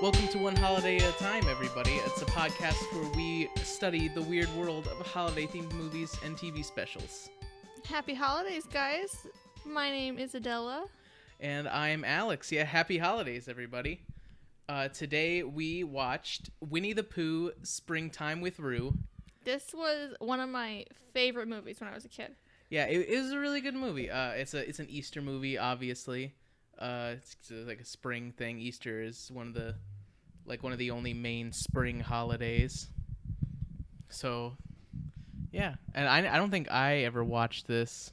Welcome to One Holiday at a Time, everybody. It's a podcast where we study the weird world of holiday-themed movies and TV specials. Happy holidays, guys. My name is Adela. And I'm Alex. Yeah, happy holidays, everybody. Today we watched Winnie the Pooh, Springtime with Roo. This was one of my favorite movies when I was a kid. Yeah, it was a really good movie. It's an Easter movie, obviously. It's like a spring thing. Easter is one of the only main spring holidays. So, yeah, and I don't think I ever watched this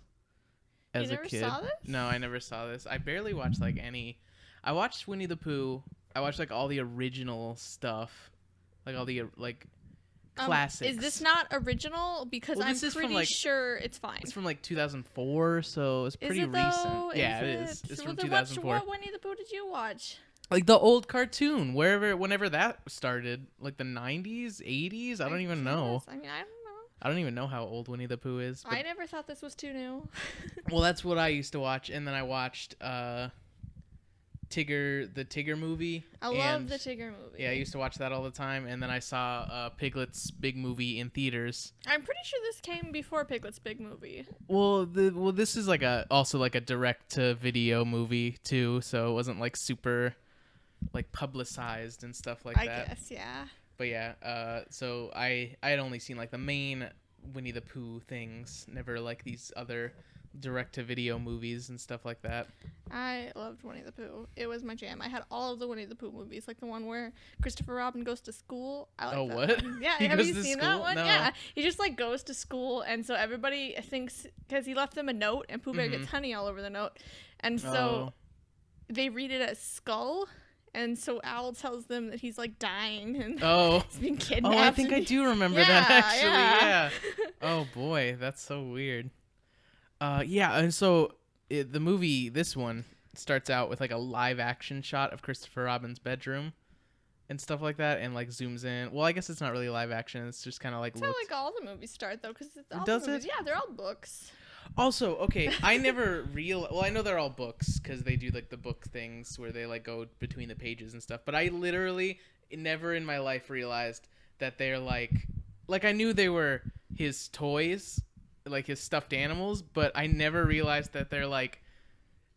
as a kid. You never saw this? No, I never saw this. I barely watched any. I watched Winnie the Pooh. I watched all the original stuff, all the classics. Is this not original? Because I'm pretty sure it's fine. It's from 2004, so it's pretty recent. Yeah, it is. It's from 2004. What Winnie the Pooh did you watch? The old cartoon, whenever that started, the 90s, 80s. I don't even know. I mean, I don't know. I don't even know how old Winnie the Pooh is. I never thought this was too new. Well, that's what I used to watch, and then I watched the Tigger movie. I love the Tigger movie. Yeah, I used to watch that all the time, and then I saw Piglet's Big Movie in theaters. I'm pretty sure this came before Piglet's Big Movie. Well, this is also a direct to video movie too, so it wasn't super publicized and stuff like that. I guess, yeah. But yeah, so I had only seen the main Winnie the Pooh things, never these other direct-to-video movies and stuff like that. I loved Winnie the Pooh. It was my jam. I had all of the Winnie the Pooh movies, the one where Christopher Robin goes to school. I like that what? one. Yeah, He have goes you to seen school? that one? No. Yeah, he just goes to school, and so everybody thinks because he left them a note, and Pooh Bear gets honey all over the note, and so they read it as skull. And so Owl tells them that he's dying and he's being kidnapped. Oh, I think I do remember that actually. Yeah. Oh boy, that's so weird. Yeah, and so the movie, this one, starts out with a live action shot of Christopher Robin's bedroom and stuff like that, and zooms in. Well, I guess it's not really live action. It's just kind of That's how all the movies start though, because all Does the movies, it? yeah, they're all books. Also, okay, I never well, I know they're all books because they do the book things where they go between the pages and stuff, but I literally never in my life realized that they're I knew they were his toys, his stuffed animals, but I never realized that they're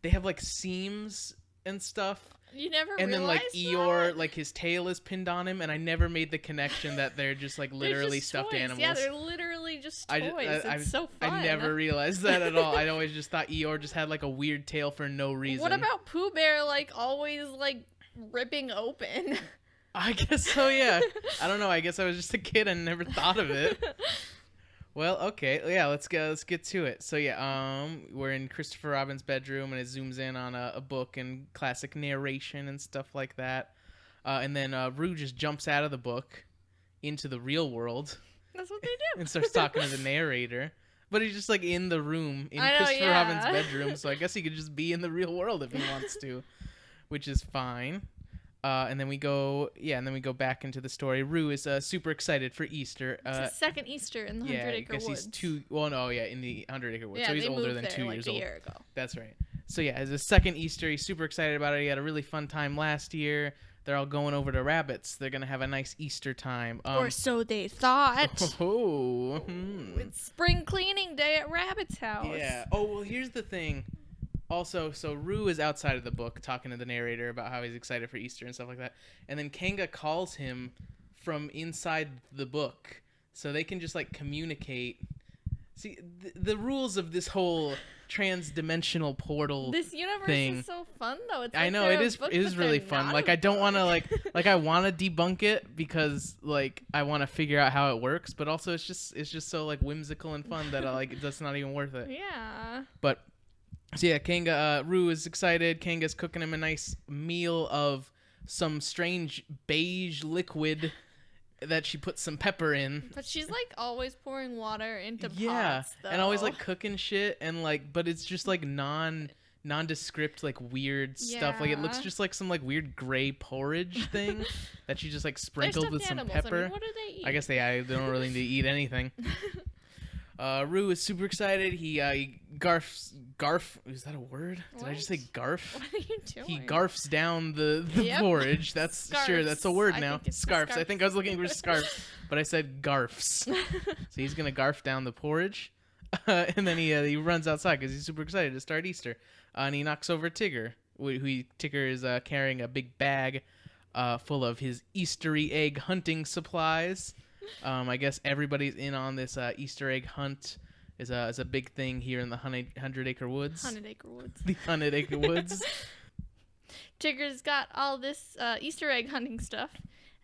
they have seams and stuff. You never and then realized Eeyore, that? His tail is pinned on him, and I never made the connection that they're just literally just stuffed toys. animals. Yeah, they're literally just toys. It's so fun. I never realized that at all. I always just thought Eeyore just had a weird tail for no reason. What about Pooh Bear always ripping open? I guess so, yeah. I don't know. I guess I was just a kid and never thought of it. Well, okay, yeah, let's get to it. So yeah, we're in Christopher Robin's bedroom, and it zooms in on a book and classic narration and stuff like that. And then Roo just jumps out of the book into the real world. That's what they do. And starts talking to the narrator. But he's just in the room in Christopher yeah. Robin's bedroom, so I guess he could just be in the real world if he wants to, which is fine. And then we go back into the story. Roo is super excited for Easter. It's his second Easter in the 100 Acre Woods. He's in the 100 Acre Woods. Yeah, so he's they older moved than there 2 years a old. year ago. That's right. So yeah, it's his second Easter. He's super excited about it. He had a really fun time last year. They're all going over to Rabbit's. They're gonna have a nice Easter time. Or so they thought. Oh. It's spring cleaning day at Rabbit's house. Yeah. Oh well, here's the thing. Also, so Roo is outside of the book talking to the narrator about how he's excited for Easter and stuff like that. And then Kanga calls him from inside the book. So they can just communicate. See, the rules of this whole trans-dimensional portal This universe thing. is so fun though. It's I know it is really fun. I don't want to I want to debunk it because I want to figure out how it works, but also it's just so whimsical and fun that that's not even worth it. Yeah. But so yeah, Roo is excited. Kanga's cooking him a nice meal of some strange beige liquid that she put some pepper in. But she's always pouring water into pots, though. And always cooking shit and but it's just nondescript weird stuff. It looks just like some weird gray porridge thing that she just sprinkled with some pepper. I mean, what do they eat? I guess they don't really need to eat anything. Roo is super excited. He garfs garf. Is that a word? Did I just say garf? What are you doing? He garfs down the porridge. That's Scarfs. sure. That's a word now. Scarfs. I think I was looking for scarfs, but I said garfs. So he's gonna garf down the porridge, and then he runs outside because he's super excited to start Easter. And he knocks over Tigger. Tigger is carrying a big bag full of his Eastery egg hunting supplies. I guess everybody's in on this Easter egg hunt. Is a big thing here in the 100 Acre Woods. 100 Acre Woods. The 100 Acre Woods. Tigger's got all this Easter egg hunting stuff,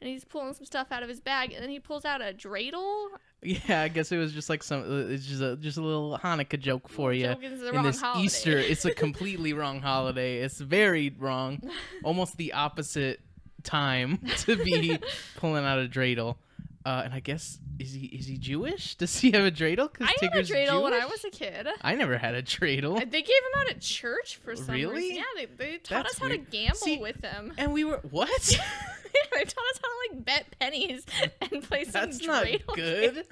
and he's pulling some stuff out of his bag, and then he pulls out a dreidel. Yeah, I guess it was just like it's just a little Hanukkah joke for you. In this holiday. Easter, it's a completely wrong holiday. It's very wrong. Almost the opposite time to be pulling out a dreidel. And I guess is he Jewish? Does he have a dreidel? I had a dreidel when I was a kid. I never had a dreidel. They gave him out at church for some reason. Yeah, they taught us how to gamble with them. And we were what? Yeah, they taught us how to like bet pennies and play some That's not good.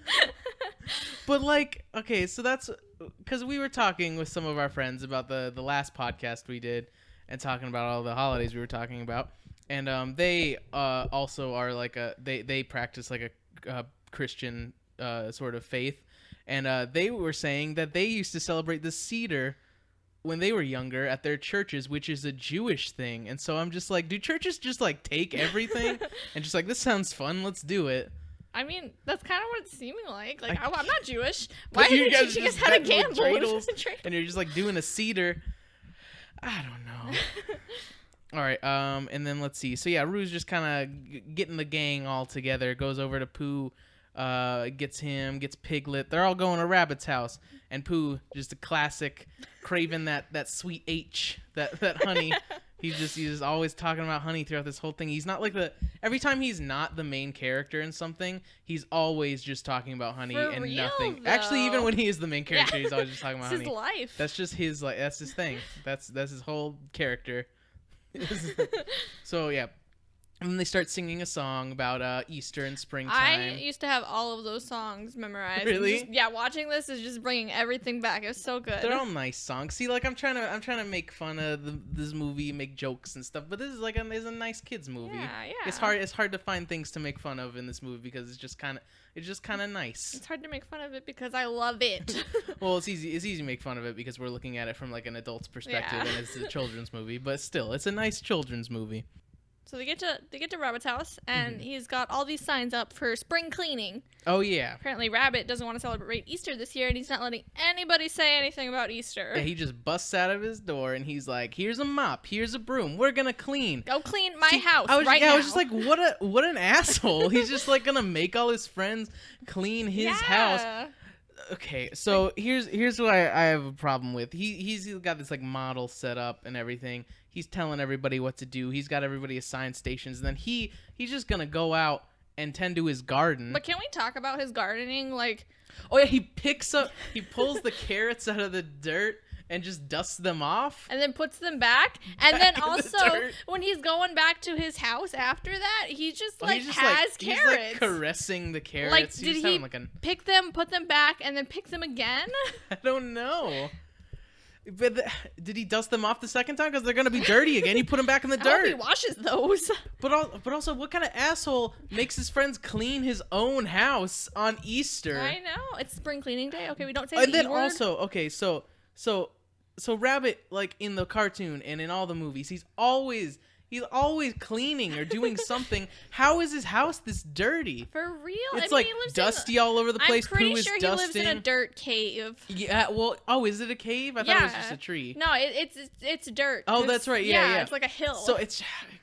But like, okay, so that's because we were talking with some of our friends about the last podcast we did and talking about all the holidays we were talking about. And they also are like they practice like a Christian sort of faith, and they were saying that they used to celebrate the Seder when they were younger at their churches, which is a Jewish thing. And so I'm just like, do churches just like take everything and just like, this sounds fun, let's do it? I mean, that's kind of what it's seeming like. Like, I'm not Jewish. Why are you teaching us how to gamble? And you're just like doing a Seder. I don't know. All right, and then let's see. So yeah, Rue's just kind of getting the gang all together. Goes over to Pooh, gets Piglet. They're all going to Rabbit's house, and Pooh, just a classic, craving that sweet H, that honey. He's just always talking about honey throughout this whole thing. He's not like every time he's not the main character in something, he's always just talking about honey For and real, nothing. though. Actually, even when he is the main character, he's always just talking about It's honey. his life. That's just his that's his thing. That's his whole character. So yeah, and then they start singing a song about Easter and springtime. I used to have all of those songs memorized. Really? Yeah, watching this is just bringing everything back. It was so good. They're all nice songs. See, like I'm trying to make fun of this movie, make jokes and stuff. But this is like it's a nice kids movie. Yeah. It's hard to find things to make fun of in this movie because it's just kind of nice. It's hard to make fun of it because I love it. Well, it's easy to make fun of it because we're looking at it from like an adult's perspective and it's a children's movie. But still, it's a nice children's movie. So they get to Rabbit's house, and he's got all these signs up for spring cleaning. Oh yeah. Apparently, Rabbit doesn't want to celebrate Easter this year, and he's not letting anybody say anything about Easter. Yeah, he just busts out of his door, and he's like, "Here's a mop. Here's a broom. We're gonna clean. Go clean my house now." I was just like, what an asshole. He's just like gonna make all his friends clean his house. Okay, so here's what I have a problem with. He's got this like model set up and everything. He's telling everybody what to do. He's got everybody assigned stations, and then he's just gonna go out and tend to his garden. But can we talk about his gardening? Like, oh yeah, he pulls the carrots out of the dirt and just dusts them off, and then puts them back. And then also when he's going back to his house after that, he just has carrots. He's like caressing the carrots. Like, did he pick them, put them back, and then pick them again? I don't know. But did he dust them off the second time? Because they're gonna be dirty again. He put them back in the dirt. I hope he washes those. But also, what kind of asshole makes his friends clean his own house on Easter? I know, it's spring cleaning day. Okay, we don't say. And the then E-word. also, okay, so Rabbit, like in the cartoon and in all the movies, he's always cleaning or doing something. How is his house this dirty? For real? It's like dusty all over the place. I'm pretty Pooh sure is he dusting. lives in a dirt cave. Yeah, well, is it a cave? I thought it was just a tree. No, it's dirt. Oh, that's right. Yeah. It's like a hill. So it's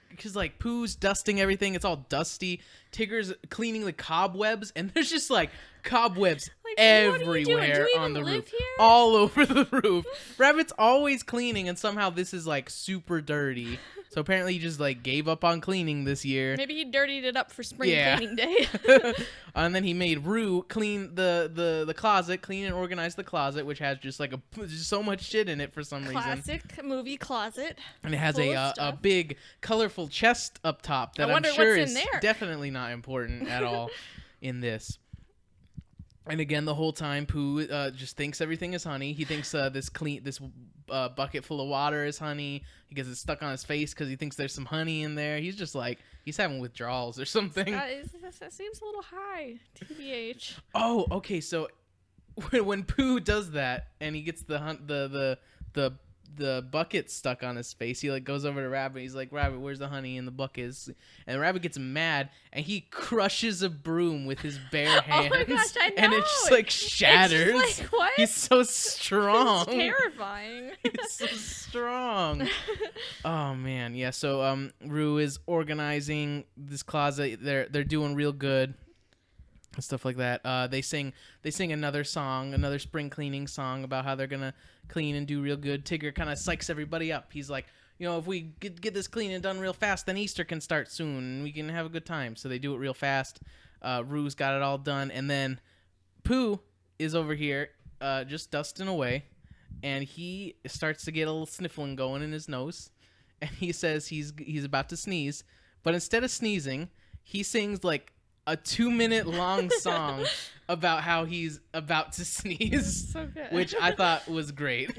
because like Pooh's dusting everything. It's all dusty. Tigger's cleaning the cobwebs, and there's just like cobwebs everywhere on the roof, all over the roof. Rabbit's always cleaning, and somehow this is like super dirty. So apparently he just like gave up on cleaning this year. Maybe he dirtied it up for spring cleaning day. And then he made Rue clean the closet, clean and organize the closet, which has just like just so much shit in it for some reason. Classic movie closet. And it has a big colorful chest up top that I'm sure is definitely not important at all in this. And again, the whole time, Pooh just thinks everything is honey. He thinks this bucket full of water is honey. He gets it stuck on his face because he thinks there's some honey in there. He's just like, he's having withdrawals or something. That seems a little high, TBH. Oh, okay. So when Pooh does that and he gets the bucket stuck on his face, he like goes over to Rabbit. He's like, Rabbit, where's the honey in the bucket? And Rabbit gets mad and he crushes a broom with his bare hands. Oh my gosh, I know. And it just like shatters. It's just like, what? He's so strong. It's terrifying. He's so strong. Oh man, yeah. So Rue is organizing this closet. They're doing real good. And stuff like that. They sing another song, another spring cleaning song about how they're gonna clean and do real good. Tigger kind of psychs everybody up. He's like, if we get this clean and done real fast, then Easter can start soon and we can have a good time. So they do it real fast. Rue's got it all done, and then Pooh is over here just dusting away, and he starts to get a little sniffling going in his nose, and he says he's about to sneeze, but instead of sneezing, he sings like a 2-minute long song about how he's about to sneeze, so good. Which I thought was great.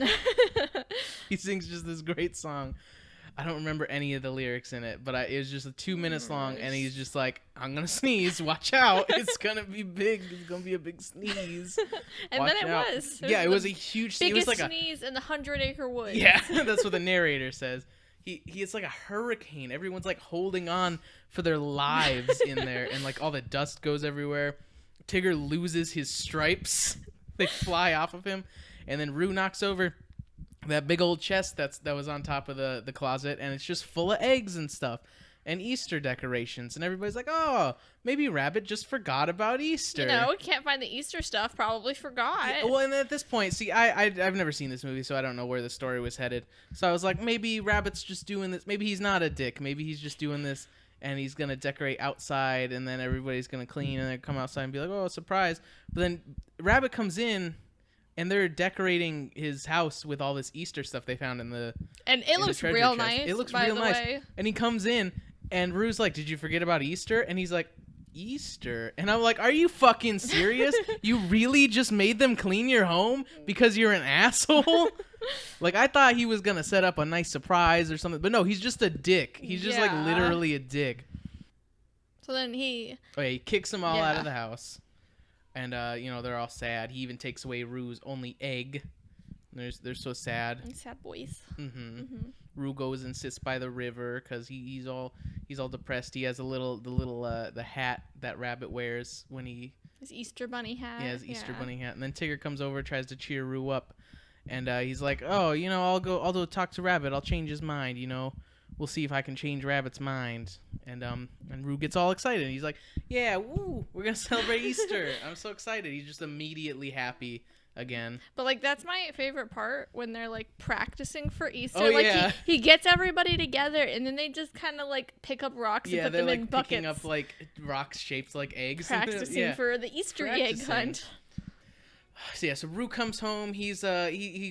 He sings just this great song. I don't remember any of the lyrics in it, but it was just 2 minutes long, and he's just like, I'm going to sneeze. Watch out. It's going to be big. It's going to be a big sneeze. And Watch then it out. was. Yeah, it was a huge biggest it was like sneeze in the 100-acre woods. Yeah, that's what the narrator says. It's like a hurricane. Everyone's like holding on for their lives in there, and like all the dust goes everywhere. Tigger loses his stripes. They fly off of him, and then Rue knocks over that big old chest that was on top of the closet, and it's just full of eggs and stuff and Easter decorations, and everybody's like, oh, maybe Rabbit just forgot about Easter. We can't find the Easter stuff. Probably forgot. Yeah, well, and at this point, see, I've never seen this movie, so I don't know where the story was headed. So I was like, maybe Rabbit's just doing this. Maybe he's not a dick. Maybe he's just doing this, and he's gonna decorate outside, and then everybody's gonna clean, and then come outside and be like, oh, surprise. But then Rabbit comes in, and they're decorating his house with all this Easter stuff they found in the looks real nice. It looks by real the nice. way. And he comes in, and Rue's like, did you forget about Easter? And he's like, Easter? And I'm like, are you fucking serious? You really just made them clean your home because you're an asshole? Like, I thought he was going to set up a nice surprise or something. But no, he's just a dick. He's just like literally a dick. So then he kicks them all out of the house. And, they're all sad. He even takes away Rue's only egg. They're so sad. Sad boys. Mm-hmm. Rue goes and sits by the river because he's all depressed. He has the hat that Rabbit wears when his Easter bunny hat. Yeah, his Easter bunny hat. And then Tigger comes over, tries to cheer Rue up, and he's like, oh, I'll go talk to Rabbit. I'll change his mind. We'll see if I can change Rabbit's mind. And Rue gets all excited. He's like, yeah, woo, we're gonna celebrate Easter. I'm so excited. He's just immediately happy again. But like, that's my favorite part, when they're like practicing for Easter. Oh, like yeah. he gets everybody together, and then they just kind of like pick up rocks and put them in buckets. Picking up like rocks shaped like eggs. Practicing for the Easter egg hunt. So Rue comes home. He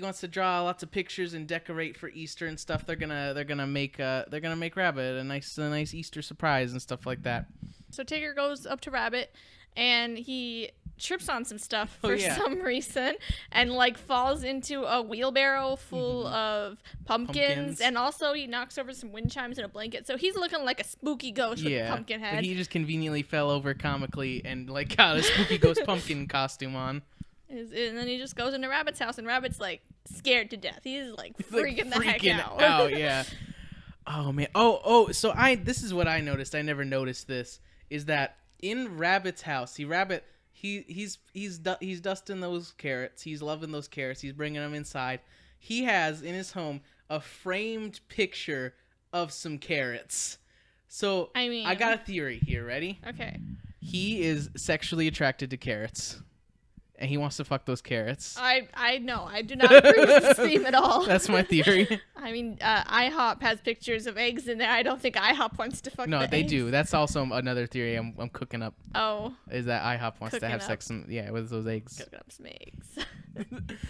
wants to draw lots of pictures and decorate for Easter and stuff. They're gonna make Rabbit a nice Easter surprise and stuff like that. So Tigger goes up to Rabbit, and he trips on some stuff for some reason, and like falls into a wheelbarrow full of pumpkins, and also he knocks over some wind chimes and a blanket. So he's looking like a spooky ghost with a pumpkin head. But he just conveniently fell over comically and like got a spooky ghost pumpkin costume on. And then he just goes into Rabbit's house, and Rabbit's like scared to death. He's like freaking the heck out. Yeah. Oh man. So this is what I noticed. I never noticed this. Is that in Rabbit's house? He's dusting those carrots. He's loving those carrots. He's bringing them inside. He has in his home a framed picture of some carrots. So I got a theory here. Ready? Okay. He is sexually attracted to carrots, and he wants to fuck those carrots. I know. I do not agree with this theme at all. That's my theory. I mean, IHOP has pictures of eggs in there. I don't think IHOP wants to fuck. No, they do. That's also another theory I'm cooking up. Oh. Is that IHOP wants to have sex with those eggs. Cooking up some eggs.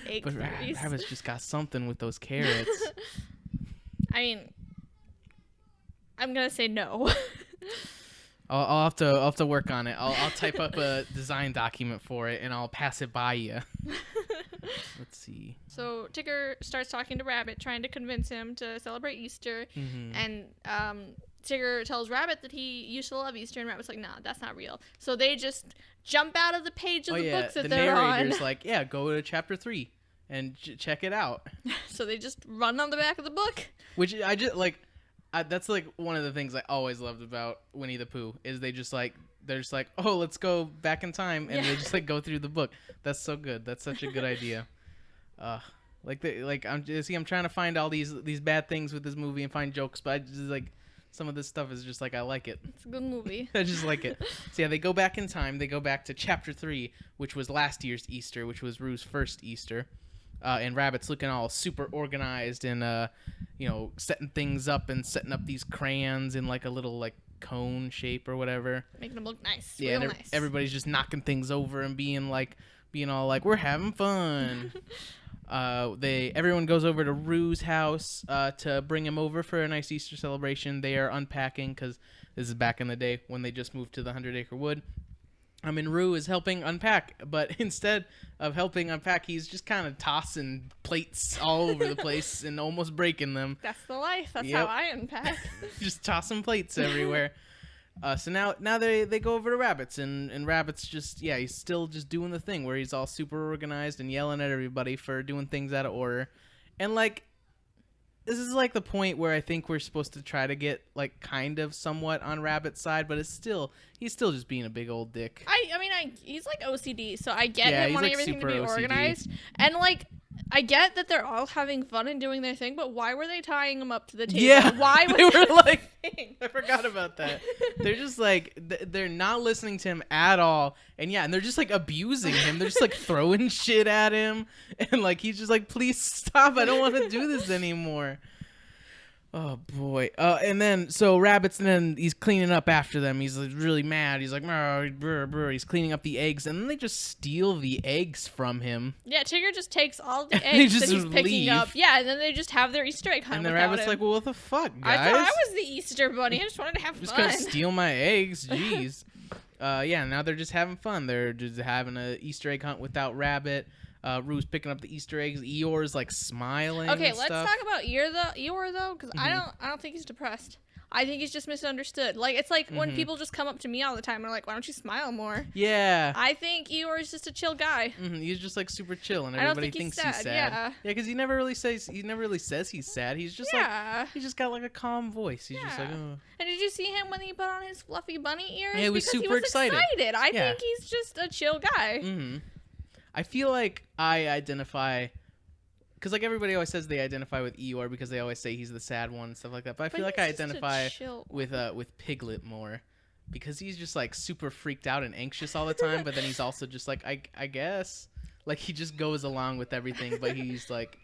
Egg but theories. Rabbit's just got something with those carrots. I mean, I'm gonna say no. I'll have to work on it. I'll type up a design document for it and I'll pass it by you. Let's see. So Tigger starts talking to Rabbit, trying to convince him to celebrate Easter, and Tigger tells Rabbit that he used to love Easter, and Rabbit's like, "Nah, that's not real." So they just jump out of the page of the books that they're on. The narrator's like, "Yeah, go to chapter 3 and check it out." So they just run on the back of the book. Which I just like. That's like one of the things I always loved about Winnie the Pooh is they're just like, oh, let's go back in time, and they just like go through the book. That's so good. That's such a good idea. I'm trying to find all these bad things with this movie and find jokes, but I just like some of this stuff is just like I like it. It's a good movie. I just like it. So yeah, they go back in time. They go back to chapter 3, which was last year's Easter, which was Rue's first Easter. And Rabbit's looking all super organized and, setting things up and setting up these crayons in like a little like cone shape or whatever. Making them look nice. Yeah, real nice. Everybody's just knocking things over and being all like, we're having fun. Everyone goes over to Rue's house to bring him over for a nice Easter celebration. They are unpacking because this is back in the day when they just moved to the 100-acre wood. Rue is helping unpack, but instead of helping unpack, he's just kind of tossing plates all over the place and almost breaking them. That's the life. That's how I unpack. Just tossing plates everywhere. So now they go over to Rabbit's, and Rabbit's just, he's still just doing the thing where he's all super organized and yelling at everybody for doing things out of order. And, like, this is like the point where I think we're supposed to try to get like kind of somewhat on Rabbit's side, but he's still just being a big old dick. He's like OCD, so I get him wanting everything to be OCD. organized, and like I get that they're all having fun and doing their thing, but why were they tying him up to the table? Yeah, why they were like, I forgot about that. They're just like they're not listening to him at all, and they're just like abusing him. They're just like throwing shit at him, and like he's just like, please stop! I don't want to do this anymore. Oh boy. And then so Rabbit's he's cleaning up after them. He's like, really mad. He's like, he's cleaning up the eggs, and then they just steal the eggs from him. Yeah, Tigger just takes all the eggs that he's picking up. Yeah, and then they just have their Easter egg hunt. And the Rabbit's like, well, what the fuck, guys? I thought I was the Easter bunny. I just wanted to have fun. Just gonna steal my eggs. Jeez. Now they're just having fun. They're just having an Easter egg hunt without Rabbit. Rue's picking up the Easter eggs. Eeyore's like smiling. Okay, let's talk about Eeyore though, because I don't think he's depressed. I think he's just misunderstood. Like it's like when people just come up to me all the time and are like, "Why don't you smile more?" Yeah. I think Eeyore is just a chill guy. He's just like super chill, and everybody thinks he's sad. Yeah, because he never really says he's sad. He's just like he's just got like a calm voice. He's just like, oh. And did you see him when he put on his fluffy bunny ears? Yeah, he was super excited. I think he's just a chill guy. I feel like I identify, because like everybody always says they identify with Eeyore because they always say he's the sad one and stuff like that. But I feel like I identify with Piglet more, because he's just like super freaked out and anxious all the time. But then he's also just like I guess like he just goes along with everything, but he's like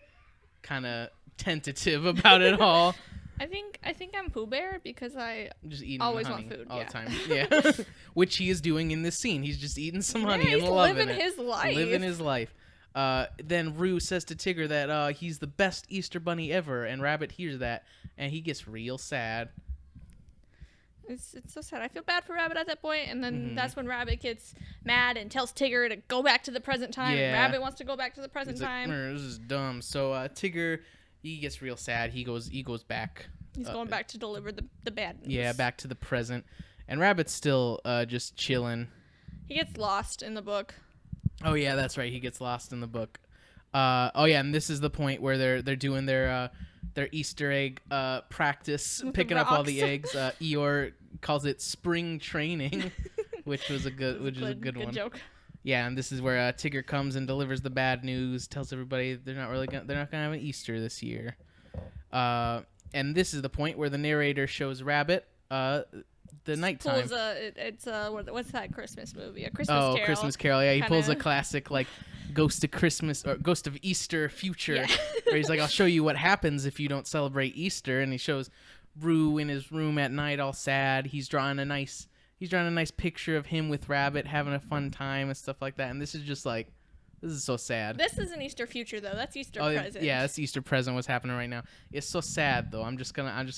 kind of tentative about it all. I think I'm Pooh Bear because I just eating always honey want food all the time. Yeah, which he is doing in this scene. He's just eating some honey and loving it. Living his life. Then Rue says to Tigger that he's the best Easter bunny ever, and Rabbit hears that, and he gets real sad. It's so sad. I feel bad for Rabbit at that point, and then that's when Rabbit gets mad and tells Tigger to go back to the present time. Yeah. And Rabbit wants to go back to the present time. Like, this is dumb. So Tigger, he gets real sad. He goes back. He's going back to deliver the bad news. Yeah, back to the present. And Rabbit's still just chilling. He gets lost in the book. Oh yeah, that's right. He gets lost in the book. And this is the point where they're doing their Easter egg practice, picking up all the eggs. Eeyore calls it spring training, which is a good one. Good joke. Yeah, and this is where Tigger comes and delivers the bad news, tells everybody they're not gonna have an Easter this year. And this is the point where the narrator shows Rabbit the nighttime. What's that Christmas movie? A Christmas Carol. Oh, Christmas Carol. Yeah, he pulls a classic like Ghost of Christmas or Ghost of Easter future, where he's like, "I'll show you what happens if you don't celebrate Easter," and he shows Rue in his room at night, all sad. He's drawing a nice picture of him with Rabbit having a fun time and stuff like that. And this is just like, This is so sad. This is an Easter future though. That's Easter Oh present. yeah, that's Easter present. What's happening right now? It's so sad though. I'll just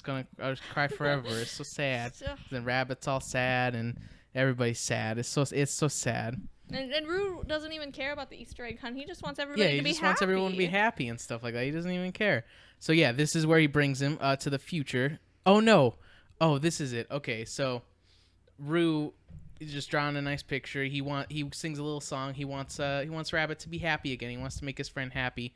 cry forever. It's so sad. Then Rabbit's all sad and everybody's sad. It's so sad. And Rue doesn't even care about the Easter egg hunt. He just wants everybody to be happy. Yeah, he just wants everyone to be happy and stuff like that. He doesn't even care. So yeah, this is where he brings him to the future. Oh no. Oh, this is it. Okay, so Rue is just drawing a nice picture. He sings a little song. He wants Rabbit to be happy again. He wants to make his friend happy.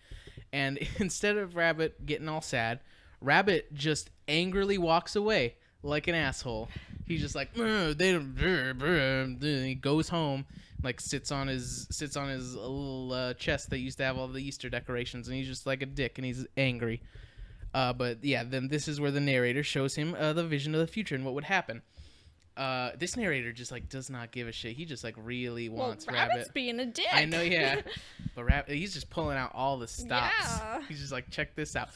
And instead of Rabbit getting all sad, Rabbit just angrily walks away like an asshole. He's just like, they don't. He goes home, like sits on his little chest that used to have all the Easter decorations, and he's just like a dick, and he's angry. But yeah, then this is where the narrator shows him the vision of the future and what would happen. This narrator just like does not give a shit. He just like really wants Rabbit's being a dick. I know, yeah. But he's just pulling out all the stops. Yeah. He's just like, check this out.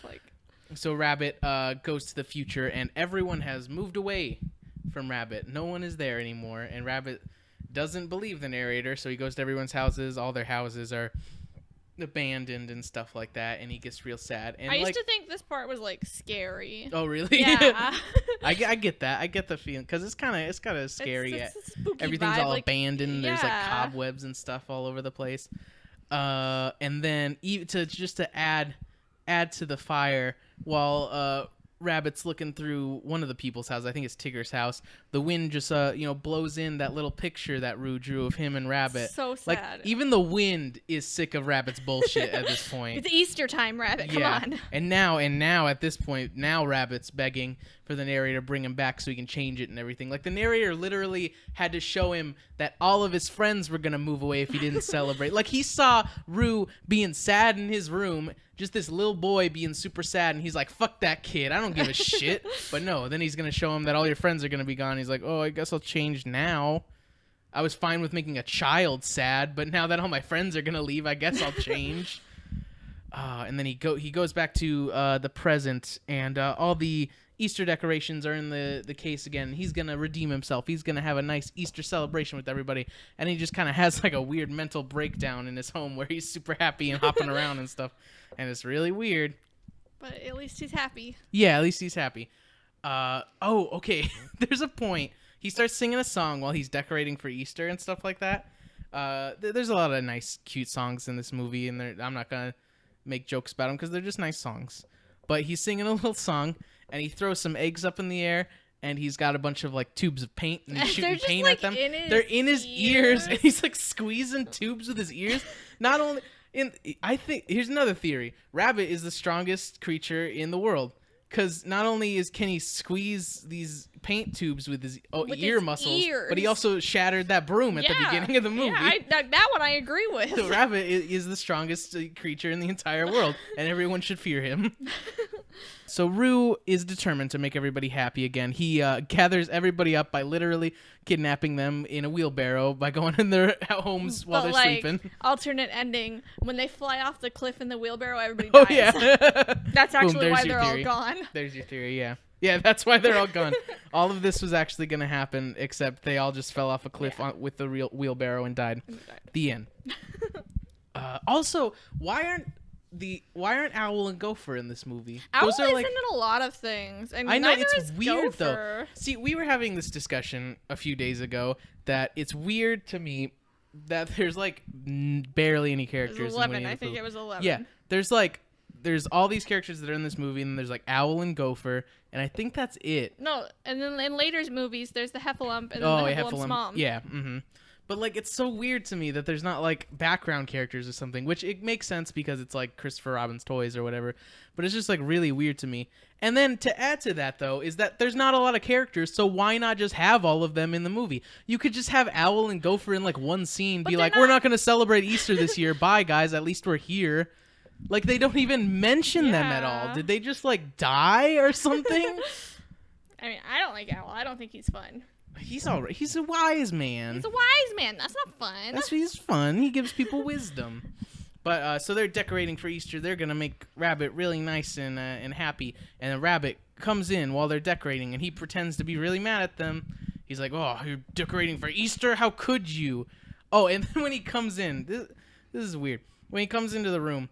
So Rabbit goes to the future, and everyone has moved away from Rabbit. No one is there anymore, and Rabbit doesn't believe the narrator, so he goes to everyone's houses. All their houses are abandoned and stuff like that, and he gets real sad. And I used to think this part was like scary. Oh really? Yeah. I get that. I get the feeling because it's kind of scary. It's a spooky Everything's vibe, all like, abandoned. yeah. There's like cobwebs and stuff all over the place. And then to add to the fire, while Rabbit's looking through one of the people's houses, I think it's Tigger's house, the wind just blows in that little picture that Rue drew of him and Rabbit. So sad. Like even the wind is sick of Rabbit's bullshit at this point. It's Easter time, Rabbit. Come on. And now at this point, Rabbit's begging for the narrator to bring him back so he can change it and everything. Like the narrator literally had to show him that all of his friends were gonna move away if he didn't celebrate. Like he saw Rue being sad in his room, just this little boy being super sad, and he's like, fuck that kid, I don't give a shit. But no, then he's gonna show him that all your friends are gonna be gone. He's like, oh, I guess I'll change now. I was fine with making a child sad, but now that all my friends are gonna leave, I guess I'll change. And then he goes back to the present, and all the Easter decorations are in the case again. He's gonna redeem himself. He's gonna have a nice Easter celebration with everybody, and he just kind of has like a weird mental breakdown in his home where he's super happy and hopping around and stuff, and it's really weird. But at least he's happy. Yeah, at least he's happy. Okay. There's a point. He starts singing a song while he's decorating for Easter and stuff like that. There's a lot of nice, cute songs in this movie, and I'm not gonna make jokes about them because they're just nice songs. But he's singing a little song, and he throws some eggs up in the air, and he's got a bunch of like tubes of paint, and he's shooting paint at them. They're in his ears, and he's like squeezing tubes with his ears. Not only I think here's another theory: Rabbit is the strongest creature in the world. Because not only can he squeeze these paint tubes with his ear muscles, but he also shattered that broom at the beginning of the movie. Yeah, that one I agree with. So Rabbit is the strongest creature in the entire world, and everyone should fear him. So Rue is determined to make everybody happy again. He gathers everybody up by literally kidnapping them in a wheelbarrow by going in their homes while they're sleeping. Alternate ending, when they fly off the cliff in the wheelbarrow, everybody dies. Oh, yeah. That's actually why they're all gone. There's your theory, yeah. Yeah, that's why they're all gone. All of this was actually going to happen, except they all just fell off a cliff with the real wheelbarrow and died. The end. Also, why aren't Owl and Gopher in this movie? Owl isn't in a lot of things. And I know, it's weird Gopher. Though. See, we were having this discussion a few days ago that it's weird to me that there's like barely any characters. It was 11. I think it was 11. Yeah, there's all these characters that are in this movie, and there's like Owl and Gopher, and I think that's it. No, and then in later movies, there's the Heffalump and the Heffalum's mom. Yeah, But like, it's so weird to me that there's not like background characters or something, which it makes sense because it's like Christopher Robin's toys or whatever. But it's just like really weird to me. And then to add to that though, is that there's not a lot of characters, so why not just have all of them in the movie? You could just have Owl and Gopher in like one scene, be like, we're not going to celebrate Easter this year. Bye guys, at least we're here. Like they don't even mention them at all. Did they just like die or something? I mean, I don't like Owl. I don't think he's fun. He's all right. He's a wise man. He's a wise man. That's not fun. He's fun. He gives people wisdom. But so they're decorating for Easter. They're gonna make Rabbit really nice and happy. And the Rabbit comes in while they're decorating, and he pretends to be really mad at them. He's like, "Oh, you're decorating for Easter? How could you?" Oh, and then when he comes in, This is weird. When he comes into the room,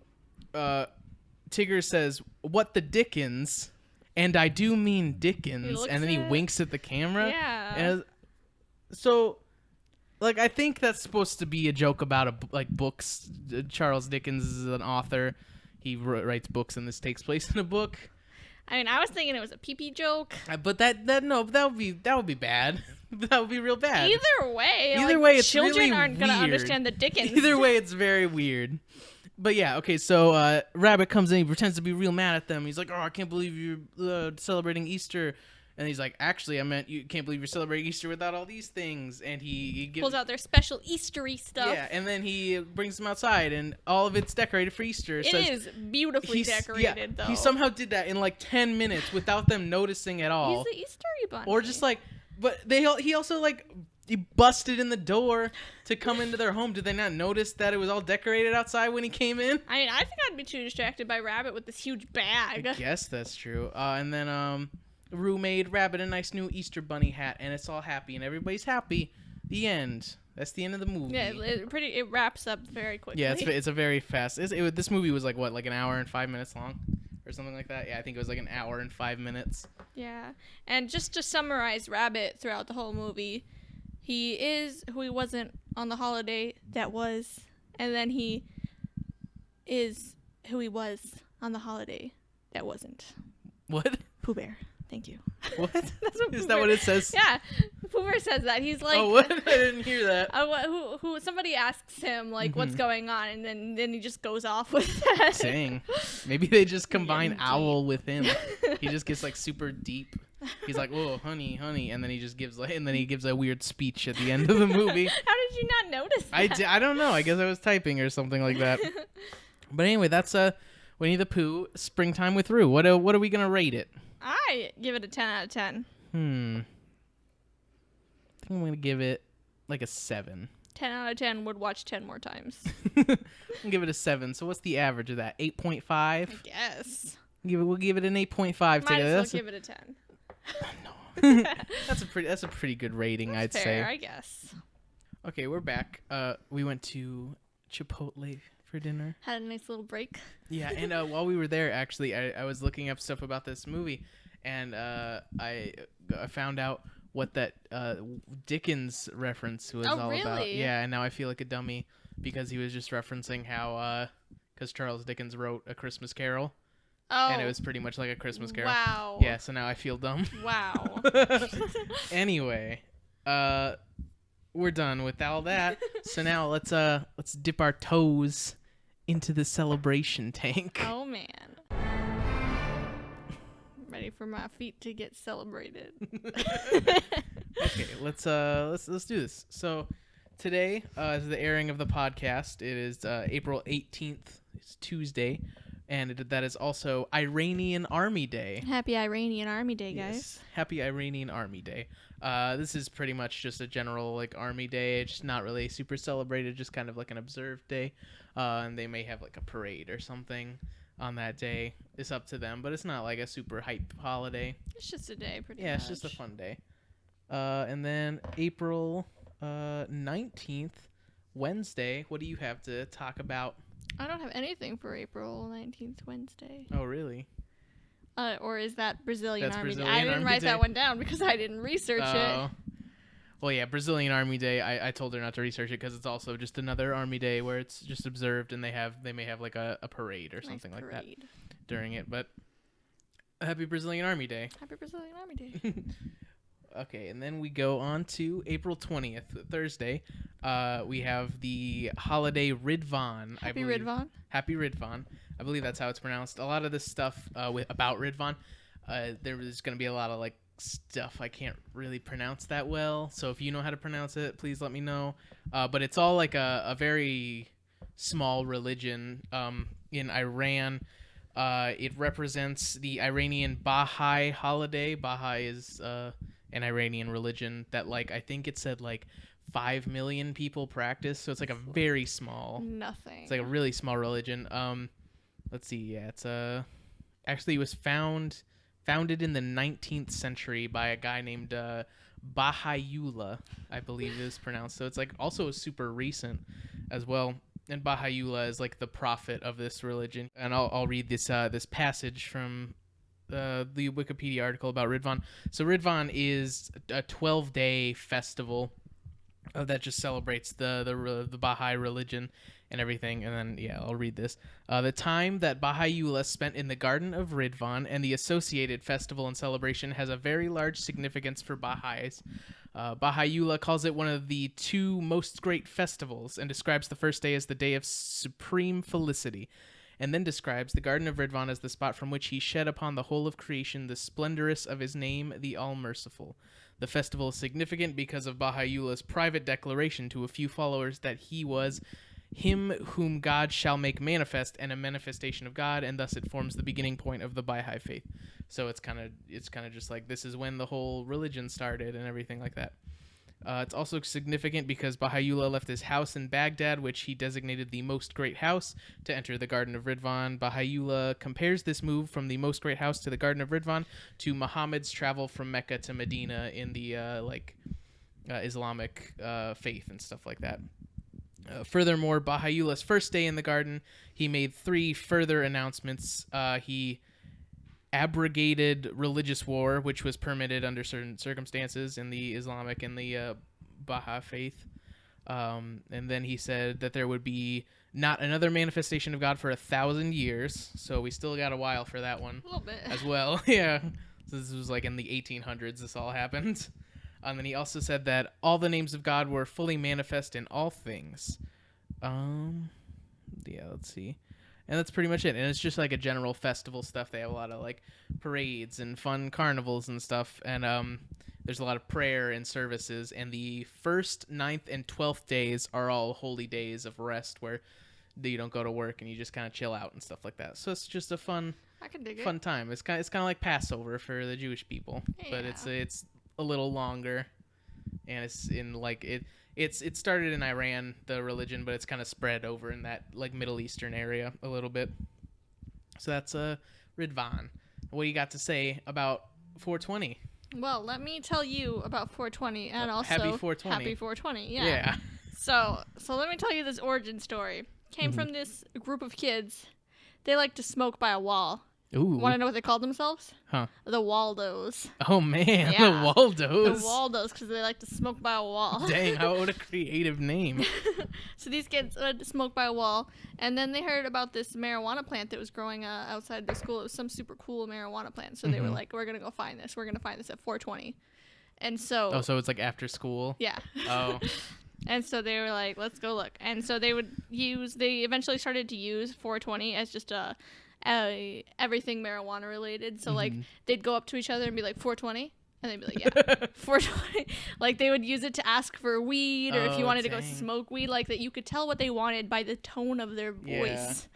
Tigger says, "What the Dickens?" And I do mean Dickens. And then he winks at the camera. Yeah. And so, like, I think that's supposed to be a joke about books. Charles Dickens is an author. He writes books, and this takes place in a book. I mean, I was thinking it was a pee-pee joke. But that would be bad. That would be real bad. Either way, it's children really aren't gonna weird. understand the Dickens. Either way, it's very weird. But yeah, okay. So Rabbit comes in. He pretends to be real mad at them. He's like, "Oh, I can't believe you're celebrating Easter." And he's like, "Actually, I meant you can't believe you're celebrating Easter without all these things." And he pulls out their special Eastery stuff. Yeah, and then he brings them outside, and all of it's decorated for Easter. It is beautifully decorated, though. He somehow did that in like 10 minutes without them noticing at all. He's the Eastery bunny. Or just like, but he also like he busted in the door to come into their home. Did they not notice that it was all decorated outside when he came in? I mean, I think I'd be too distracted by Rabbit with this huge bag. I guess that's true. And then Roo made Rabbit a nice new Easter bunny hat, and it's all happy, and everybody's happy. The end. That's the end of the movie. Yeah, it wraps up very quickly. Yeah, it's a very fast. This movie was like an hour and 5 minutes long, or something like that. Yeah, I think it was like an hour and 5 minutes. Yeah, and just to summarize Rabbit throughout the whole movie, he is who he wasn't on the holiday that was, and then he is who he was on the holiday that wasn't. What? Pooh Bear. Thank you. What? That's what Is that what it says? Yeah, Pooh Bear says that. He's like, oh, what? I didn't hear that. Who? Somebody asks him like, what's going on, and then he just goes off with that. Dang. Maybe they just combine owl with him. He just gets like super deep. He's like, "Whoa, honey," and then he just gives a weird speech at the end of the movie. How did you not notice that? I don't know. I guess I was typing or something like that. But anyway, that's Winnie the Pooh, Springtime with Roo. What are we gonna rate it? I give it a 10 out of 10. I think I'm gonna give it like a 7. 10 out of 10 would watch 10 more times. I'll give it a 7. So what's the average of that? 8.5? I guess. We'll give it an 8.5 Might today. as well give it a 10. No. That's a pretty good rating, That's I'd fair, say. I guess. Okay, we're back. We went to Chipotle for dinner. Had a nice little break. Yeah, and while we were there, actually, I was looking up stuff about this movie, and I found out what that Dickens reference was all about. Really? Yeah, and now I feel like a dummy because he was just referencing how because Charles Dickens wrote A Christmas Carol. Oh. And it was pretty much like A Christmas Carol. Wow. Yeah, so now I feel dumb. Wow. Anyway, we're done with all that. So now let's dip our toes into the celebration tank. Oh man. Ready for my feet to get celebrated. Okay, let's do this. So today is the airing of the podcast. It is April 18th. It's Tuesday. And that is also Iranian Army Day. Happy Iranian Army Day, guys. Yes. Happy Iranian Army Day. This is pretty much just a general like Army Day. It's not really super celebrated, just kind of like an observed day. And they may have like a parade or something on that day. It's up to them, but it's not like a super hype holiday. It's just a day, pretty much. Yeah, it's just a fun day. And then April 19th, Wednesday. What do you have to talk about? I don't have anything for April 19th, Wednesday. Oh, really? Or is that Brazilian Army Day? I Brazilian didn't Army write Day. that one down because I didn't research it. Well, yeah, Brazilian Army Day. I told her not to research it because it's also just another Army Day where it's just observed, and they may have like a parade or something like that during it. But happy Brazilian Army Day. Happy Brazilian Army Day. Okay, and then we go on to April 20th, Thursday. We have the holiday Ridvan. Happy Ridvan. Happy Ridvan. I believe that's how it's pronounced. A lot of this stuff about Ridvan, there's going to be a lot of like stuff I can't really pronounce that well. So if you know how to pronounce it, please let me know. But it's all like a very small religion in Iran. It represents the Iranian Baha'i holiday. Baha'i is an Iranian religion that like I think it said like 5 million people practice, so it's like a very small nothing. It's like a really small religion. Let's see. Yeah, it's actually it was founded in the 19th century by a guy named Baha'u'llah, I believe it is pronounced. So it's like also super recent as well. and Baha'u'llah is like the prophet of this religion. And I'll read this this passage from the Wikipedia article about Ridvan. So Ridvan is a 12-day festival that just celebrates the Baha'i religion and everything. And then, yeah, I'll read this. The time that Baha'u'llah spent in the Garden of Ridvan and the associated festival and celebration has a very large significance for Baha'is. Baha'u'llah calls it one of the 2 most great festivals and describes the first day as the day of supreme felicity, and then describes the Garden of Ridvan as the spot from which he shed upon the whole of creation the splendorous of his name, the All-Merciful. The festival is significant because of Baha'u'llah's private declaration to a few followers that he was him whom God shall make manifest and a manifestation of God, and thus it forms the beginning point of the Baha'i faith. So it's kind of just like this is when the whole religion started and everything like that. It's also significant because Baha'u'llah left his house in Baghdad, which he designated the Most Great House, to enter the Garden of Ridvan. Baha'u'llah compares this move from the Most Great House to the Garden of Ridvan to Muhammad's travel from Mecca to Medina in the Islamic faith and stuff like that. Furthermore, Baha'u'llah's first day in the garden, he made 3 further announcements. He abrogated religious war, which was permitted under certain circumstances in the Islamic and the Baha'i faith. And then he said that there would be not another manifestation of God for 1,000 years. So we still got a while for that one. A little bit. As well. Yeah. So this was like in the 1800s this all happened. And then he also said that all the names of God were fully manifest in all things. Yeah, let's see. And that's pretty much it. And it's just like a general festival stuff. They have a lot of like parades and fun carnivals and stuff. And there's a lot of prayer and services. And the 1st, 9th, and 12th days are all holy days of rest where you don't go to work and you just kind of chill out and stuff like that. So it's just a fun time. It's kind of like Passover for the Jewish people. Yeah. But it's a little longer. And it's in like it started in Iran, the religion, but it's kind of spread over in that like Middle Eastern area a little bit. So that's Ridvan. What do you got to say about 420? Well, let me tell you about 420 and also Happy 420. Happy 420. Yeah. So let me tell you this origin story. Came from this group of kids. They like to smoke by a wall. Ooh. Want to know what they called themselves? Huh. The Waldos. Oh, man. Yeah. The Waldos. The Waldos, because they like to smoke by a wall. Dang, what a creative name. So these kids like to smoke by a wall, and then they heard about this marijuana plant that was growing outside their school. It was some super cool marijuana plant. So they were like, we're going to go find this. We're going to find this at 420. And so... Oh, so it's like after school? Yeah. Oh. And so they were like, let's go look. And so they eventually started to use 420 as just everything marijuana related. So like they'd go up to each other and be like 420, and they'd be like, yeah, 420. Like they would use it to ask for weed, or if you wanted to go smoke weed, like that you could tell what they wanted by the tone of their voice.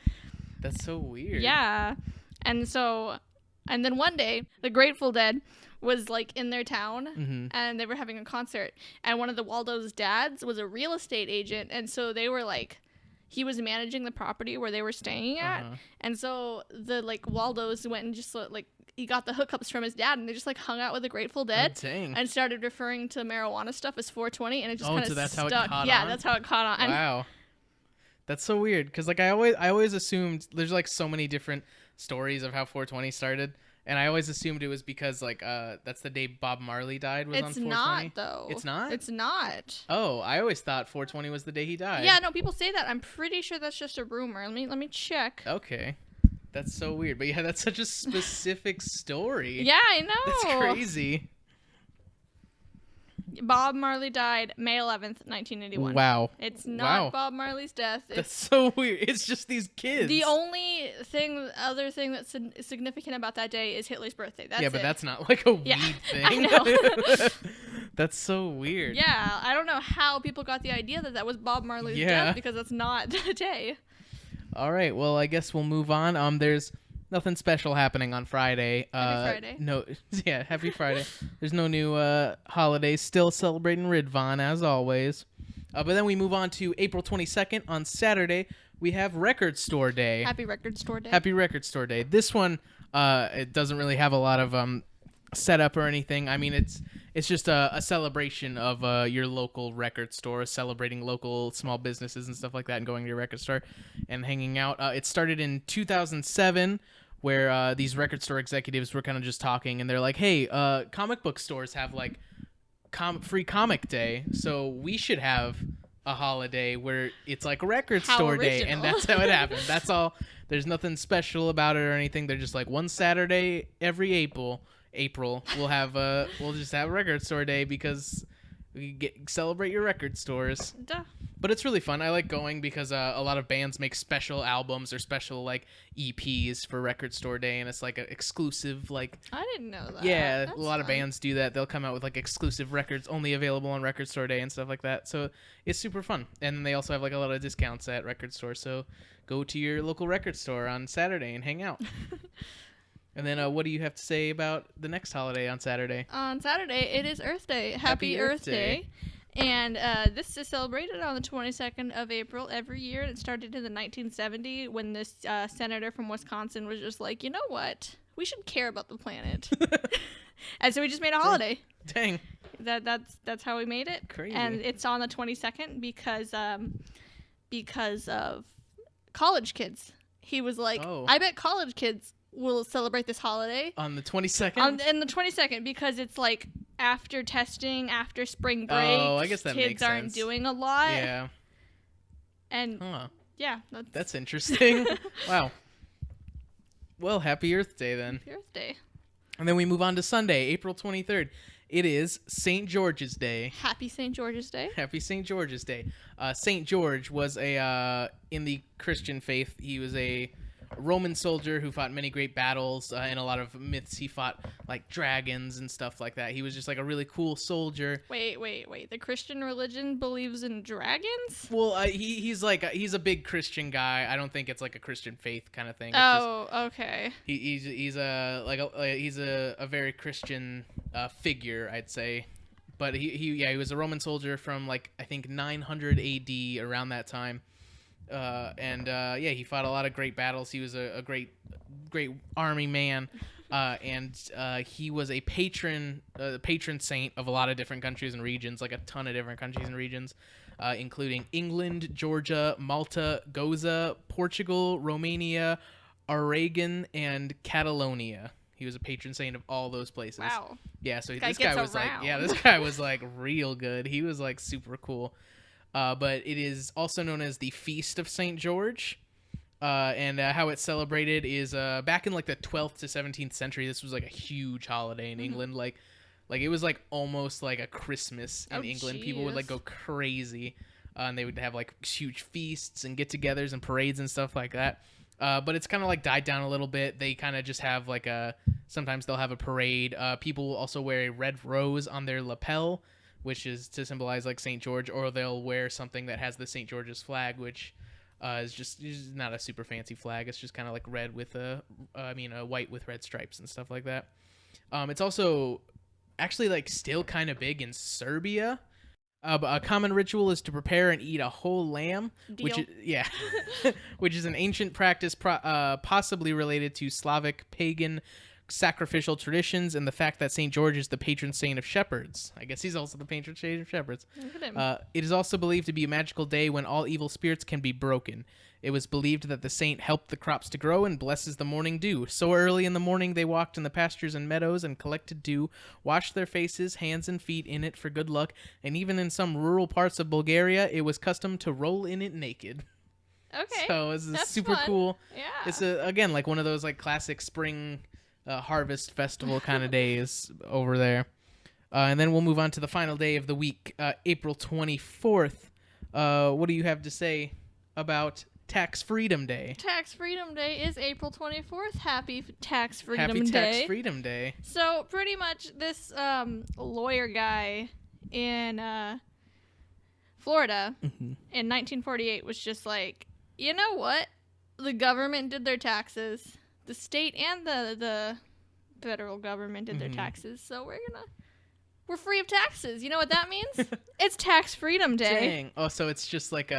That's so weird. Yeah. And then one day the Grateful Dead was like in their town and they were having a concert, and one of the Waldo's dads was a real estate agent, and so they were like, he was managing the property where they were staying at. And so the like Waldos went and just like he got the hookups from his dad, and they just like hung out with the Grateful Dead and started referring to marijuana stuff as 420, and it just kind of so that's stuck. How it caught yeah, on? That's how it caught on. Wow. That's so weird, because like I always assumed there's like so many different stories of how 420 started. And I always assumed it was because, like, that's the day Bob Marley died was on 420. It's not, though. It's not? It's not. Oh, I always thought 420 was the day he died. Yeah, no, people say that. I'm pretty sure that's just a rumor. Let me check. Okay. That's so weird. But, yeah, that's such a specific story. Yeah, I know. That's crazy. Bob Marley died May 11th, 1981. Wow. It's not Bob Marley's death. That's so weird. It's just these kids. The only other thing that's significant about that day is Hitler's birthday. That's but that's not like a weed thing. I know. That's so weird. Yeah, I don't know how people got the idea that was Bob Marley's death, because that's not the day. All right, well, I guess we'll move on. There's nothing special happening on Friday. Happy Friday. No, yeah, happy Friday. There's no new holidays. Still celebrating Ridvan as always. But then we move on to April 22nd on Saturday. We have Record Store Day. Happy Record Store Day. Happy Record Store Day. This one, it doesn't really have a lot of setup or anything. I mean, it's just a celebration of your local record store, celebrating local small businesses and stuff like that, and going to your record store and hanging out. It started in 2007, where these record store executives were kind of just talking, and they're like, hey, comic book stores have like free comic day, so we should have a holiday where it's like record store day, and that's how it happened. That's all. There's nothing special about it or anything. They're just like, one Saturday every April we'll just have record store day because we celebrate your record stores. Duh. But it's really fun. I like going because a lot of bands make special albums or special like EPs for record store day, and it's like an exclusive like. I didn't know that. Yeah, That's a lot fun. of bands do that. They'll come out with like exclusive records only available on record store day and stuff like that. So it's super fun. And then they also have like a lot of discounts at record stores. So go to your local record store on Saturday and hang out. And then what do you have to say about the next holiday on Saturday? On Saturday, it is Earth Day. Happy Earth Day. And this is celebrated on the 22nd of April every year. It started in the 1970 when this senator from Wisconsin was just like, you know what? We should care about the planet. And so we just made a holiday. Dang. That's how we made it. Crazy. And it's on the 22nd because of college kids. He was like, I bet college kids will celebrate this holiday on the 22nd. On the 22nd because it's like after testing, after spring break. Oh, I guess that makes sense. Kids aren't doing a lot. Yeah. And yeah, that's interesting. Wow. Well, happy Earth Day then. Happy Earth Day. And then we move on to Sunday, April 23rd. It is St. George's Day. Happy St. George's Day. Happy St. George's Day. St. George was in the Christian faith, he was a Roman soldier who fought many great battles. In a lot of myths, he fought like dragons and stuff like that. He was just like a really cool soldier. Wait. The Christian religion believes in dragons? Well, he's a big Christian guy. I don't think it's like a Christian faith kind of thing. Okay. He's a very Christian figure, I'd say. But he was a Roman soldier from like I think 900 AD, around that time. He fought a lot of great battles. He was a great army man, and he was a patron saint of a lot of different countries and regions, like a ton of different countries and regions, including England, Georgia, Malta, Goza, Portugal, Romania, Aragon, and Catalonia. He was a patron saint of all those places. Wow. Yeah, so this guy was like real good. He was like super cool. But it is also known as the Feast of St. George, and how it's celebrated is back in like the 12th to 17th century. This was like a huge holiday in England, like it was like almost like a Christmas in England. Geez. People would like go crazy, and they would have like huge feasts and get-togethers and parades and stuff like that. But it's kind of like died down a little bit. They kind of just have like sometimes they'll have a parade. People will also wear a red rose on their lapel, which is to symbolize like St. George, or they'll wear something that has the St. George's flag, which is just not a super fancy flag. It's just kind of like red with white with red stripes and stuff like that. It's also actually like still kind of big in Serbia. A common ritual is to prepare and eat a whole lamb, which is an ancient practice possibly related to Slavic pagan sacrificial traditions and the fact that St. George is the patron saint of shepherds. I guess he's also the patron saint of shepherds. It is also believed to be a magical day when all evil spirits can be broken. It was believed that the saint helped the crops to grow and blesses the morning dew. So early in the morning they walked in the pastures and meadows and collected dew, washed their faces, hands, and feet in it for good luck, and even in some rural parts of Bulgaria, it was custom to roll in it naked. Okay. So it's super fun. cool. Yeah. It's again like one of those like classic spring harvest festival kind of days over there. And then we'll move on to the final day of the week, April 24th. What do you have to say about Tax Freedom Day? Tax Freedom Day is April 24th. Happy Tax Freedom Day. Happy Tax Freedom Day. So pretty much this lawyer guy in Florida in 1948 was just like, you know what? The government did their taxes. The state and the federal government did their taxes, so we're free of taxes. You know what that means? It's Tax Freedom Day. Dang. Oh, so it's just like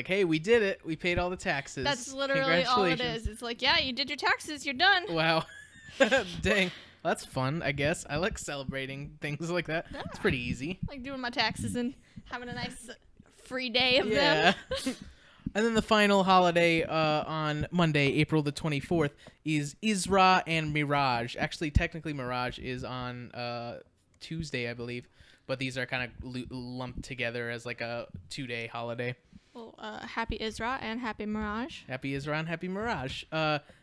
hey, we did it. We paid all the taxes. That's literally all it is. It's like, yeah, you did your taxes. You're done. Wow. Dang. Well, that's fun, I guess. I like celebrating things like that. Yeah. It's pretty easy. Like doing my taxes and having a nice free day of Yeah. them. And then the final holiday on Monday, April the 24th, is Isra and Miraj. Actually, technically, Miraj is on Tuesday, I believe. But these are kind of lumped together as like a 2-day holiday. Well, happy Isra and happy Mirage. Happy Isra and happy Miraj.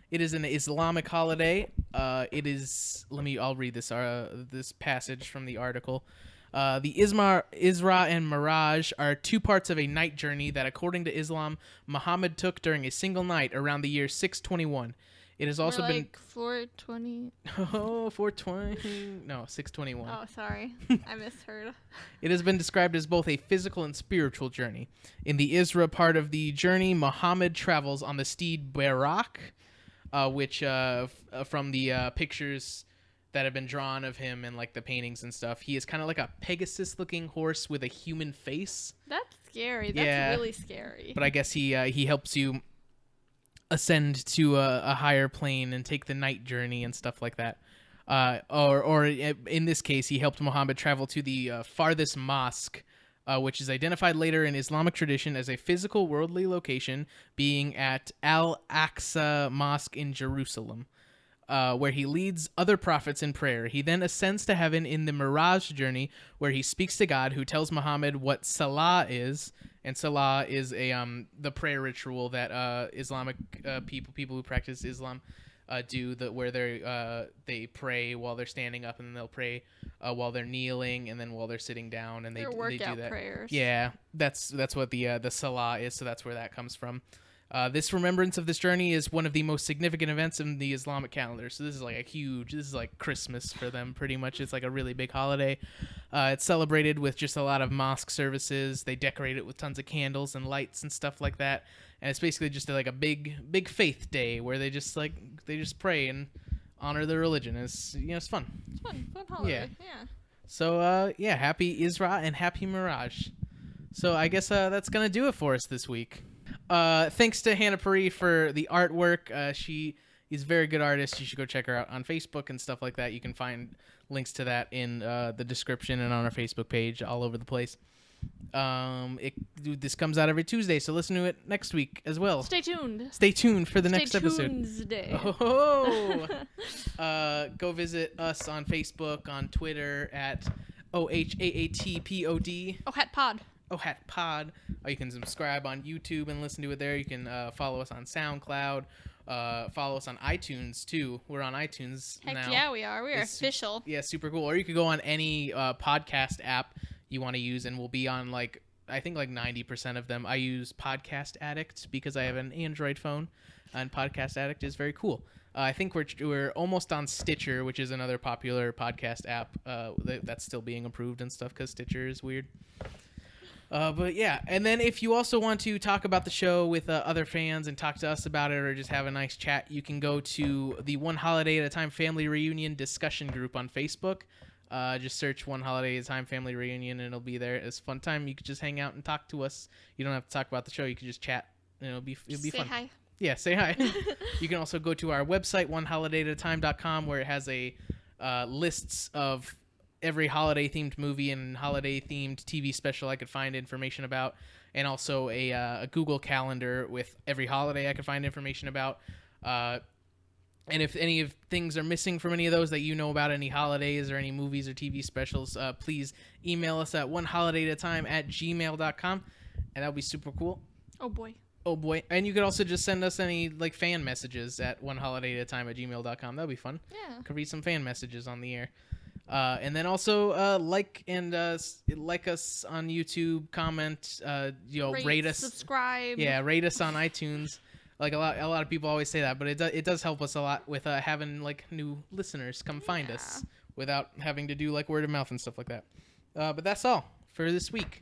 It is an Islamic holiday. I'll read this passage from the article. The Isra and Miraj are 2 parts of a night journey that, according to Islam, Muhammad took during a single night around the year 621. It has also been like 420. Oh, 420. No, 621. Oh, sorry. I misheard. It has been described as both a physical and spiritual journey. In the Isra part of the journey, Muhammad travels on the steed Barak, which from the pictures that have been drawn of him and like the paintings and stuff, he is kind of like a Pegasus-looking horse with a human face. That's scary. That's really scary. But I guess he helps you ascend to a higher plane and take the night journey and stuff like that. Or in this case, he helped Muhammad travel to the farthest mosque, which is identified later in Islamic tradition as a physical worldly location, being at Al-Aqsa Mosque in Jerusalem, where he leads other prophets in prayer. He then ascends to heaven in the Miraj journey, where he speaks to God, who tells Muhammad what Salah is. And Salah is the prayer ritual that Islamic people who practice Islam do, where they pray while they're standing up, and then they'll pray while they're kneeling, and then while they're sitting down, and they do that. Prayers. Yeah, that's what the Salah is. So that's where that comes from. This remembrance of this journey is one of the most significant events in the Islamic calendar. So this is like Christmas for them, pretty much. It's like a really big holiday. It's celebrated with just a lot of mosque services. They decorate it with tons of candles and lights and stuff like that. And it's basically just like a big faith day where they just pray and honor their religion. It's fun. It's fun holiday. Yeah. So happy Isra and happy Miraj. So I guess that's gonna do it for us this week. Thanks to Hannah Puri for the artwork. She is a very good artist. You should go check her out on Facebook and stuff like that. You can find links to that in the description and on our Facebook page, all over the place. This comes out every Tuesday, so listen to it next week as well. Stay tuned. Stay tuned for the next episode. Tuesday. Oh, go visit us on Facebook, on Twitter at OHAATPOD. OHAT Pod. OHAT Pod. You can subscribe on YouTube and listen to it there. You can follow us on SoundCloud. Follow us on iTunes too. We're on iTunes now. Heck yeah, we are. We are official. Yeah, super cool. Or you could go on any podcast app you want to use, and we'll be on I think 90% of them. I use Podcast Addict because I have an Android phone, and Podcast Addict is very cool. I think we're almost on Stitcher, which is another popular podcast app that's still being approved and stuff because Stitcher is weird. But yeah, and then if you also want to talk about the show with other fans and talk to us about it, or just have a nice chat, you can go to the One Holiday at a Time Family Reunion discussion group on Facebook. Just search One Holiday at a Time Family Reunion, and it'll be there. It's a fun time. You can just hang out and talk to us. You don't have to talk about the show. You can just chat. It'll be fun. Say hi. Yeah, say hi. You can also go to our website, oneholidayatatime.com, where it has a lists of every holiday-themed movie and holiday-themed TV special I could find information about, and also a Google Calendar with every holiday I could find information about. And if any of things are missing from any of those that you know about, any holidays or any movies or TV specials, please email us at oneholidayatatime@gmail.com, and that'll be super cool. Oh boy. Oh boy. And you could also just send us any fan messages at oneholidayatatime@gmail.com. That'll be fun. Yeah. Could read some fan messages on the air. And then also like us on YouTube, comment, rate us, subscribe. Yeah, rate us on iTunes. A lot of people always say that, but it does help us a lot with having new listeners come find us without having to do word of mouth and stuff like that. But that's all for this week.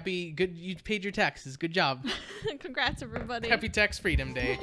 You paid your taxes. Good job. Congrats, everybody. Happy Tax Freedom Day.